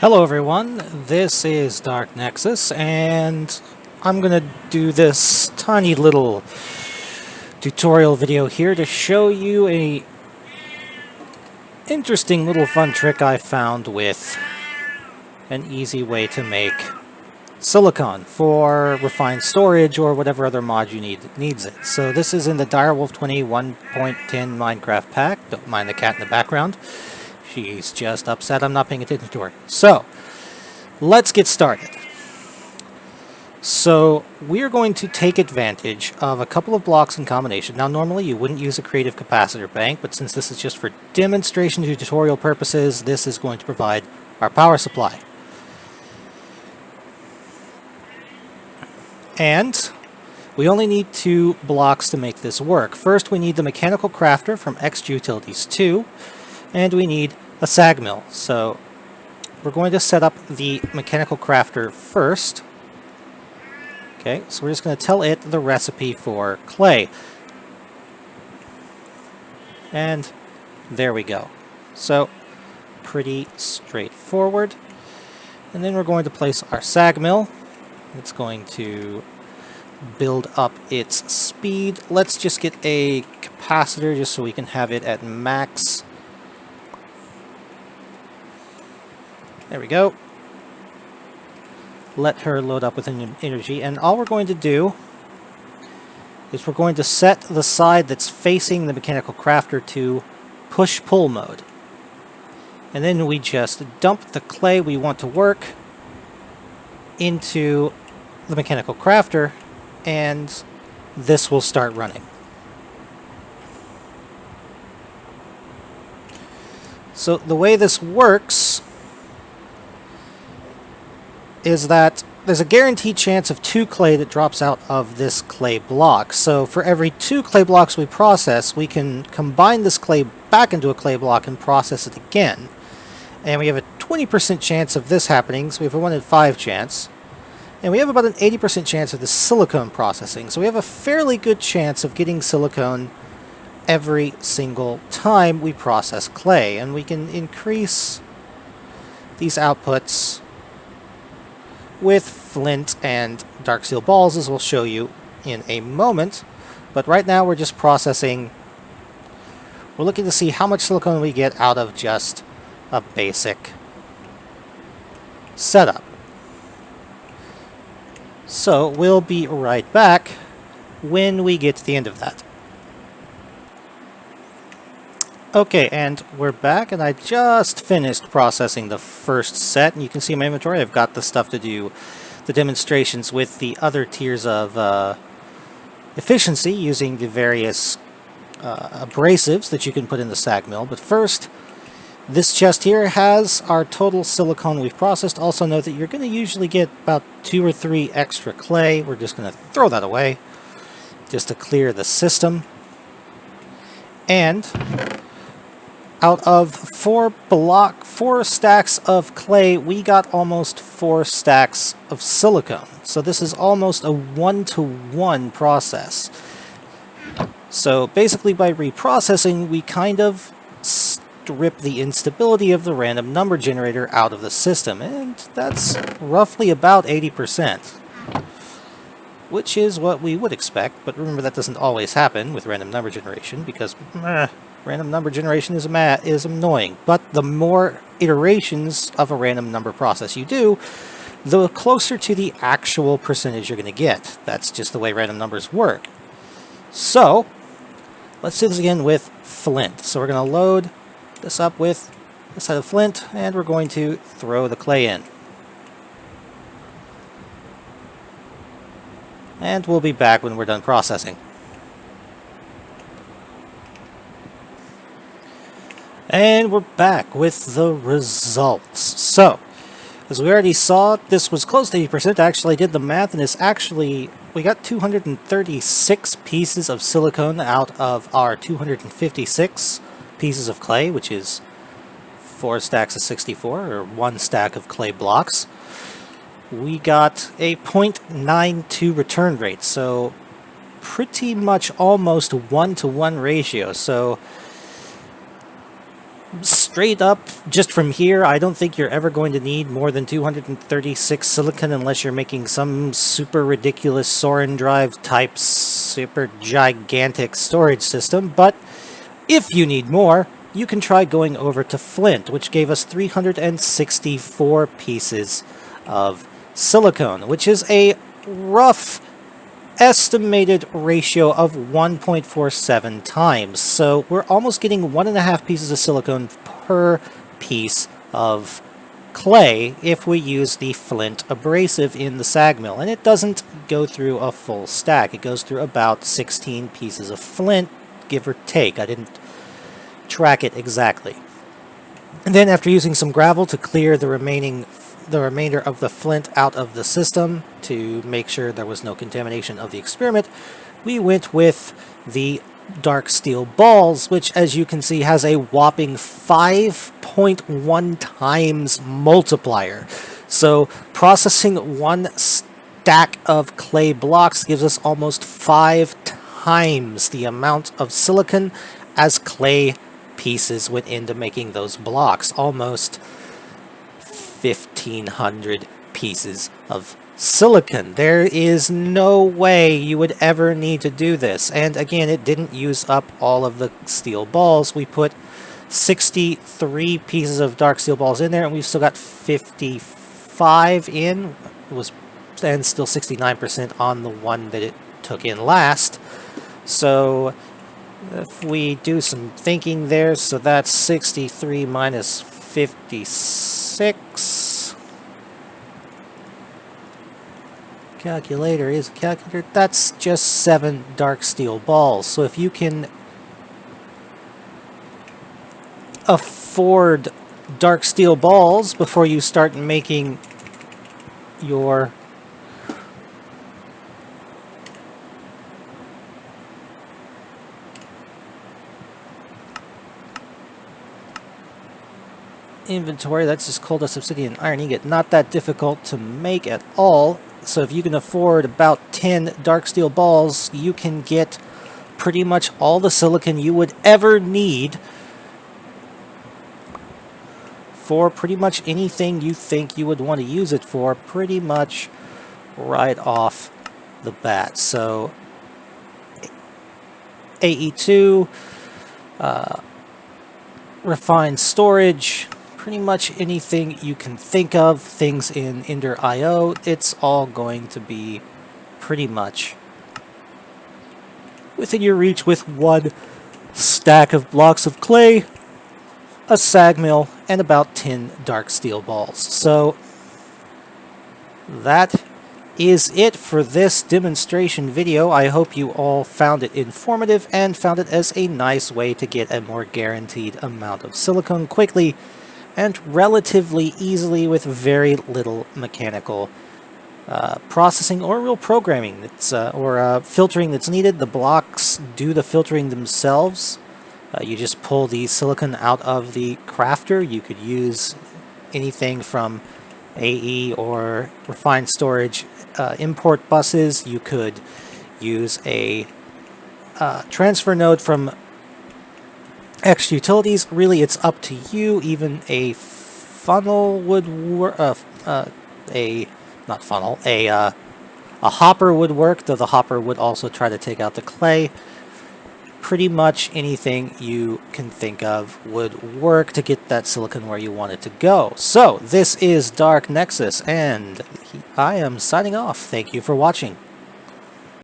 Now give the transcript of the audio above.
Hello everyone, this is Dark Nexus, and I'm gonna do this tiny little tutorial video here to show you a interesting little fun trick I found with an easy way to make silicon for refined storage or whatever other mod you needs it. So this is in the Direwolf20 1.10 Minecraft pack. Don't mind the cat in the background. She's just upset I'm not paying attention to her. So, let's get started. So, we're going to take advantage of a couple of blocks in combination. Now, normally you wouldn't use a creative capacitor bank, but since this is just for demonstration to tutorial purposes, this is going to provide our power supply. And we only need 2 blocks to make this work. First, we need the mechanical crafter from Extra Utilities 2. And we need a sag mill. So we're going to set up the mechanical crafter first. Okay, so we're just going to tell it the recipe for clay. And there we go. So pretty straightforward. And then we're going to place our sag mill. It's going to build up its speed. Let's just get a capacitor just so we can have it at max. There we go. Let her load up with energy, and all we're going to do is we're going to set the side that's facing the mechanical crafter to push-pull mode. And then we just dump the clay we want to work into the mechanical crafter, and this will start running. So the way this works is that there's a guaranteed chance of 2 clay that drops out of this clay block. So for every 2 clay blocks we process, we can combine this clay back into a clay block and process it again. And we have a 20% chance of this happening, so we have a 1 in 5 chance. And we have about an 80% chance of the silicone processing. So we have a fairly good chance of getting silicone every single time we process clay. And we can increase these outputs with flint and dark steel balls, as we'll show you in a moment. But right now we're just processing. We're looking to see how much silicone we get out of just a basic setup. So we'll be right back when we get to the end of that. Okay, and we're back, and I just finished processing the first set, and you can see in my inventory I've got the stuff to do the demonstrations with the other tiers of efficiency using the various abrasives that you can put in the sag mill. But first, this chest here has our total silicone we've processed. Also note that you're going to usually get about 2 or 3 extra clay. We're just going to throw that away just to clear the system. And out of 4 stacks of clay, we got almost 4 stacks of silicone. So this is almost a 1-to-1 process. So basically by reprocessing, we kind of strip the instability of the random number generator out of the system. And that's roughly about 80%. Which is what we would expect, but remember that doesn't always happen with random number generation, because random number generation is annoying. But the more iterations of a random number process you do, the closer to the actual percentage you're going to get. That's just the way random numbers work. So, let's do this again with flint. So we're going to load this up with a set of flint, and we're going to throw the clay in. And we'll be back when we're done processing. And we're back with the results. So, as we already saw, this was close to 80%. I actually did the math, and it's actually, we got 236 pieces of silicone out of our 256 pieces of clay, which is 4 stacks of 64, or 1 stack of clay blocks. We got a 0.92 return rate, so pretty much almost 1-to-1 ratio. So straight up, just from here, I don't think you're ever going to need more than 236 silicon unless you're making some super ridiculous Soren drive type super gigantic storage system, but if you need more, you can try going over to flint, which gave us 364 pieces of silicone, which is a rough estimated ratio of 1.47 times. So we're almost getting 1.5 pieces of silicone per piece of clay if we use the flint abrasive in the sag mill. And it doesn't go through a full stack. It goes through about 16 pieces of flint, give or take. I didn't track it exactly. And then after using some gravel to clear the remainder of the flint out of the system to make sure there was no contamination of the experiment, we went with the dark steel balls, which as you can see has a whopping 5.1 times multiplier. So processing one stack of clay blocks gives us almost 5 times the amount of silicon as clay pieces went into making those blocks. Almost 1,500 pieces of silicon. There is no way you would ever need to do this. And again, it didn't use up all of the steel balls. We put 63 pieces of dark steel balls in there, and we've still got 55 in. It was, and still 69% on the one that it took in last. So if we do some thinking there, so that's 63 minus 56. Calculator is a calculator. That's just 7 dark steel balls. So if you can afford dark steel balls before you start making your inventory, that's just coal dust, obsidian, iron ingot. Not that difficult to make at all. So if you can afford about 10 dark steel balls, you can get pretty much all the silicon you would ever need for pretty much anything you think you would want to use it for, pretty much right off the bat. So AE2, refined storage, pretty much anything you can think of, things in Ender.io, it's all going to be pretty much within your reach with one stack of blocks of clay, a sag mill, and about 10 dark steel balls. So that is it for this demonstration video. I hope you all found it informative and found it as a nice way to get a more guaranteed amount of silicone quickly and relatively easily with very little mechanical processing or real programming that's, or filtering that's needed. The blocks do the filtering themselves. You just pull the silicon out of the crafter. You could use anything from AE or refined storage import buses. You could use a transfer node from X utilities. Really, it's up to you. Even a funnel would work. Not funnel. A hopper would work, though the hopper would also try to take out the clay. Pretty much anything you can think of would work to get that silicon where you want it to go. So, this is Dark Nexus, and I am signing off. Thank you for watching.